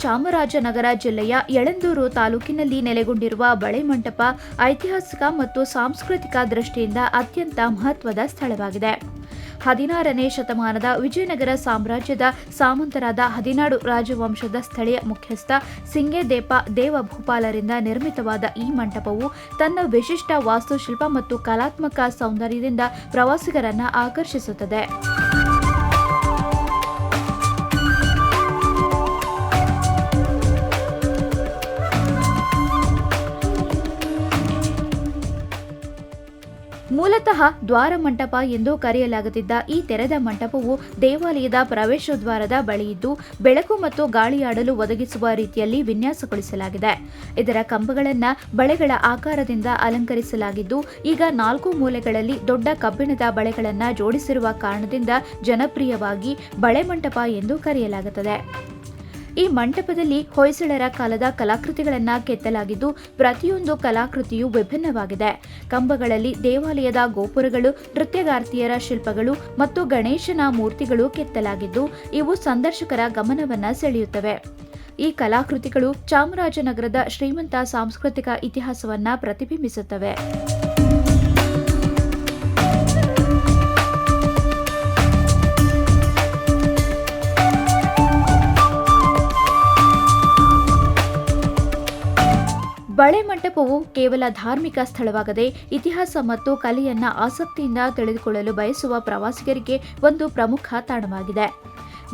ಚಾಮರಾಜನಗರ ಜಿಲ್ಲೆಯ ಯಳಂದೂರು ತಾಲೂಕಿನಲ್ಲಿ ನೆಲೆಗೊಂಡಿರುವ ಬಳೆ ಮಂಟಪ ಐತಿಹಾಸಿಕ ಮತ್ತು ಸಾಂಸ್ಕೃತಿಕ ದೃಷ್ಟಿಯಿಂದ ಅತ್ಯಂತ ಮಹತ್ವದ ಸ್ಥಳವಾಗಿದೆ. 16ನೇ ಶತಮಾನದ ವಿಜಯನಗರ ಸಾಮ್ರಾಜ್ಯದ ಸಾಮಂತರಾದ 16 ರಾಜವಂಶದ ಸ್ಥಳೀಯ ಮುಖ್ಯಸ್ಥ ಸಿಂಗೇದೇಪ ದೇವಭೂಪಾಲರಿಂದ ನಿರ್ಮಿತವಾದ ಈ ಮಂಟಪವು ತನ್ನ ವಿಶಿಷ್ಟ ವಾಸ್ತುಶಿಲ್ಪ ಮತ್ತು ಕಲಾತ್ಮಕ ಸೌಂದರ್ಯದಿಂದ ಪ್ರವಾಸಿಗರನ್ನು ಆಕರ್ಷಿಸುತ್ತದೆ. ಮೂಲತಃ ದ್ವಾರ ಮಂಟಪ ಎಂದು ಕರೆಯಲಾಗುತ್ತಿದ್ದ ಈ ತೆರೆದ ಮಂಟಪವು ದೇವಾಲಯದ ಪ್ರವೇಶದ್ವಾರದ ಬಳಿಯಿದ್ದು ಬೆಳಕು ಮತ್ತು ಗಾಳಿಯಾಡಲು ಒದಗಿಸುವ ರೀತಿಯಲ್ಲಿ ವಿನ್ಯಾಸಗೊಳಿಸಲಾಗಿದೆ. ಇದರ ಕಂಬಗಳನ್ನು ಬಳೆಗಳ ಆಕಾರದಿಂದ ಅಲಂಕರಿಸಲಾಗಿದ್ದು, ಈಗ 4 ಮೂಲೆಗಳಲ್ಲಿ ದೊಡ್ಡ ಕಬ್ಬಿಣದ ಬಳೆಗಳನ್ನು ಜೋಡಿಸಿರುವ ಕಾರಣದಿಂದ ಜನಪ್ರಿಯವಾಗಿ ಬಳೆ ಮಂಟಪ ಎಂದು ಕರೆಯಲಾಗುತ್ತದೆ. ಈ ಮಂಟಪದಲ್ಲಿ ಹೊಯ್ಸಳರ ಕಾಲದ ಕಲಾಕೃತಿಗಳನ್ನು ಕೆತ್ತಲಾಗಿದ್ದು, ಪ್ರತಿಯೊಂದು ಕಲಾಕೃತಿಯೂ ವಿಭಿನ್ನವಾಗಿದೆ. ಕಂಬಗಳಲ್ಲಿ ದೇವಾಲಯದ ಗೋಪುರಗಳು, ನೃತ್ಯಗಾರ್ತಿಯರ ಶಿಲ್ಪಗಳು ಮತ್ತು ಗಣೇಶನ ಮೂರ್ತಿಗಳು ಕೆತ್ತಲಾಗಿದ್ದು, ಇವು ಸಂದರ್ಶಕರ ಗಮನವನ್ನು ಸೆಳೆಯುತ್ತವೆ. ಈ ಕಲಾಕೃತಿಗಳು ಚಾಮರಾಜನಗರದ ಶ್ರೀಮಂತ ಸಾಂಸ್ಕೃತಿಕ ಇತಿಹಾಸವನ್ನು ಪ್ರತಿಬಿಂಬಿಸುತ್ತವೆ. ಬಳೆ ಮಂಟಪವು ಕೇವಲ ಧಾರ್ಮಿಕ ಸ್ಥಳವಾಗದೆ ಇತಿಹಾಸ ಮತ್ತು ಕಲೆಯನ್ನ ಆಸಕ್ತಿಯಿಂದ ತಿಳಿದುಕೊಳ್ಳಲು ಬಯಸುವ ಪ್ರವಾಸಿಗರಿಗೆ ಒಂದು ಪ್ರಮುಖ ತಾಣವಾಗಿದೆ.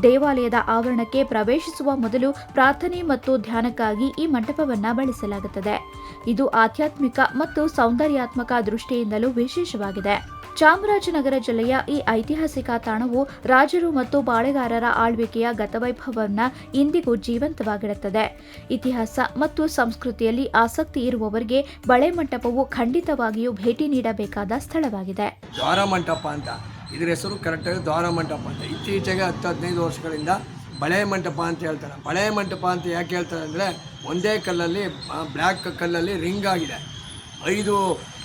ದೇವಾಲಯದ ಆವರಣಕ್ಕೆ ಪ್ರವೇಶಿಸುವ ಮೊದಲು ಪ್ರಾರ್ಥನೆ ಮತ್ತು ಧ್ಯಾನಕ್ಕಾಗಿ ಈ ಮಂಟಪವನ್ನು ಬಳಸಲಾಗುತ್ತದೆ. ಇದು ಆಧ್ಯಾತ್ಮಿಕ ಮತ್ತು ಸೌಂದರ್ಯಾತ್ಮಕ ದೃಷ್ಟಿಯಿಂದಲೂ ವಿಶೇಷವಾಗಿದೆ. ಚಾಮರಾಜನಗರ ಜಿಲ್ಲೆಯ ಈ ಐತಿಹಾಸಿಕ ತಾಣವು ರಾಜರು ಮತ್ತು ಪಾಳೆಗಾರರ ಆಳ್ವಿಕೆಯ ಗತವೈಭವವನ್ನು ಇಂದಿಗೂ ಜೀವಂತವಾಗಿಡುತ್ತದೆ. ಇತಿಹಾಸ ಮತ್ತು ಸಂಸ್ಕೃತಿಯಲ್ಲಿ ಆಸಕ್ತಿ ಇರುವವರಿಗೆ ಬಳೆ ಮಂಟಪವು ಖಂಡಿತವಾಗಿಯೂ ಭೇಟಿ ನೀಡಬೇಕಾದ ಸ್ಥಳವಾಗಿದೆ. ದ್ವಾರ ಮಂಟಪ ಅಂತ ಇದರ ಹೆಸರು ಕರೆಕ್ಟಾಗಿ ದ್ವಾರ ಮಂಟಪ ಅಂತ. ಇತ್ತೀಚೆಗೆ 10-15 ವರ್ಷಗಳಿಂದ ಬಳೆ ಮಂಟಪ ಅಂತ ಹೇಳ್ತಾರೆ. ಬಳೆ ಮಂಟಪ ಅಂತ ಯಾಕೆ ಹೇಳ್ತಾರೆ ಅಂದರೆ, ಒಂದೇ ಕಲ್ಲಲ್ಲಿ ಬ್ಲ್ಯಾಕ್ ಕಲ್ಲಲ್ಲಿ ರಿಂಗ್ ಆಗಿದೆ, 5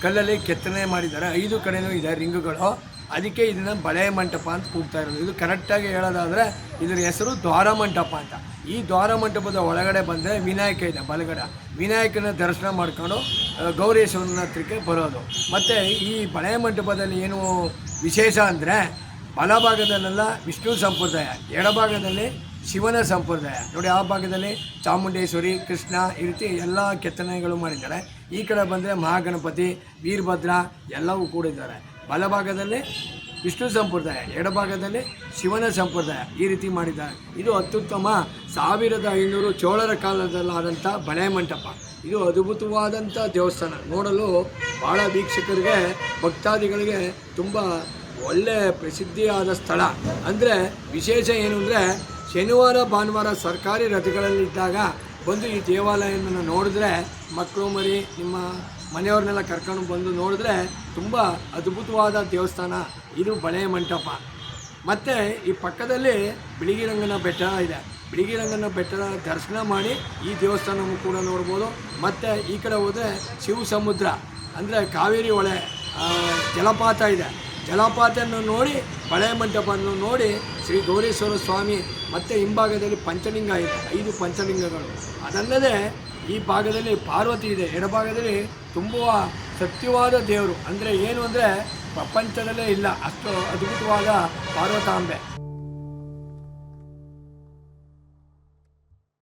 ಕಲ್ಲಲ್ಲಿ ಕೆತ್ತನೆ ಮಾಡಿದ್ದಾರೆ, 5 ಕಡೆನೂ ಇದೆ ರಿಂಗುಗಳು. ಅದಕ್ಕೆ ಇದನ್ನು ಬಳೆ ಮಂಟಪ ಅಂತ ಕೂಗ್ತಾ ಇರೋದು. ಇದು ಕರೆಕ್ಟಾಗಿ ಹೇಳೋದಾದರೆ ಇದರ ಹೆಸರು ದ್ವಾರ ಮಂಟಪ ಅಂತ. ಈ ದ್ವಾರ ಮಂಟಪದ ಒಳಗಡೆ ಬಂದರೆ ವಿನಾಯಕ ಇದೆ, ಬಲಗಡೆ ವಿನಾಯಕನ ದರ್ಶನ ಮಾಡ್ಕೊಂಡು ಗೌರೀಶ್ವರನ ಹತ್ರಕ್ಕೆ ಬರೋದು. ಮತ್ತು ಈ ಬಳೆ ಮಂಟಪದಲ್ಲಿ ಏನು ವಿಶೇಷ ಅಂದರೆ, ಬಲಭಾಗದಲ್ಲೆಲ್ಲ ವಿಷ್ಣು ಸಂಪ್ರದಾಯ, ಎಡಭಾಗದಲ್ಲಿ ಶಿವನ ಸಂಪ್ರದಾಯ. ನೋಡಿ, ಆ ಭಾಗದಲ್ಲಿ ಚಾಮುಂಡೇಶ್ವರಿ, ಕೃಷ್ಣ, ಈ ರೀತಿ ಎಲ್ಲ ಕೆತ್ತನೆಗಳು ಮಾಡಿದ್ದಾರೆ. ಈ ಕಡೆ ಬಂದರೆ ಮಹಾಗಣಪತಿ, ವೀರಭದ್ರ ಎಲ್ಲವೂ ಕೂಡಿದ್ದಾರೆ. ಬಲಭಾಗದಲ್ಲಿ ವಿಷ್ಣು ಸಂಪ್ರದಾಯ, ಎಡಭಾಗದಲ್ಲಿ ಶಿವನ ಸಂಪ್ರದಾಯ, ಈ ರೀತಿ ಮಾಡಿದ್ದಾರೆ. ಇದು ಅತ್ಯುತ್ತಮ 1500 ಚೋಳರ ಕಾಲದಲ್ಲಾದಂಥ ಬಳೆ ಮಂಟಪ. ಇದು ಅದ್ಭುತವಾದಂಥ ದೇವಸ್ಥಾನ. ನೋಡಲು ಭಾಳ ವೀಕ್ಷಕರಿಗೆ, ಭಕ್ತಾದಿಗಳಿಗೆ ತುಂಬ ಒಳ್ಳೆ ಪ್ರಸಿದ್ಧಿಯಾದ ಸ್ಥಳ. ಅಂದರೆ ವಿಶೇಷ ಏನು ಅಂದರೆ, ಶನಿವಾರ ಭಾನುವಾರ ಸರ್ಕಾರಿ ರಜೆಗಳಲ್ಲಿದ್ದಾಗ ಬಂದು ಈ ದೇವಾಲಯವನ್ನು ನೋಡಿದ್ರೆ, ಮಕ್ಕಳು ಮರಿ ನಿಮ್ಮ ಮನೆಯವ್ರನ್ನೆಲ್ಲ ಕರ್ಕೊಂಡು ಬಂದು ನೋಡಿದ್ರೆ ತುಂಬ ಅದ್ಭುತವಾದ ದೇವಸ್ಥಾನ ಇದು ಬಳೆ ಮಂಟಪ. ಮತ್ತು ಈ ಪಕ್ಕದಲ್ಲಿ ಬಿಳಿಗಿರಂಗನ ಬೆಟ್ಟ ಇದೆ. ಬಿಳಿಗಿರಂಗನ ಬೆಟ್ಟದ ದರ್ಶನ ಮಾಡಿ ಈ ದೇವಸ್ಥಾನವನ್ನು ಕೂಡ ನೋಡ್ಬೋದು. ಮತ್ತು ಈ ಕಡೆ ಹೋದರೆ ಶಿವ ಸಮುದ್ರ ಅಂದರೆ ಕಾವೇರಿ ಹೊಳೆ ಜಲಪಾತ ಇದೆ. ಜಲಪಾತವನ್ನು ನೋಡಿ, ಬಳೆ ಮಂಟಪವನ್ನು ನೋಡಿ, ಶ್ರೀ ಗೌರೀಶ್ವರ ಸ್ವಾಮಿ ಮತ್ತು ಹಿಂಭಾಗದಲ್ಲಿ ಪಂಚಲಿಂಗ ಇದೆ, 5 ಪಂಚಲಿಂಗಗಳು. ಅದಲ್ಲದೆ ಈ ಭಾಗದಲ್ಲಿ ಪಾರ್ವತಿ ಇದೆ, ಎಡಭಾಗದಲ್ಲಿ ತುಂಬ ಸತ್ಯವಾದ ದೇವರು. ಅಂದರೆ ಏನು ಅಂದರೆ ಪ್ರಪಂಚದಲ್ಲೇ ಇಲ್ಲ, ಅಷ್ಟು ಅದ್ಭುತವಾದ ಪಾರ್ವತಾಂಬೆ.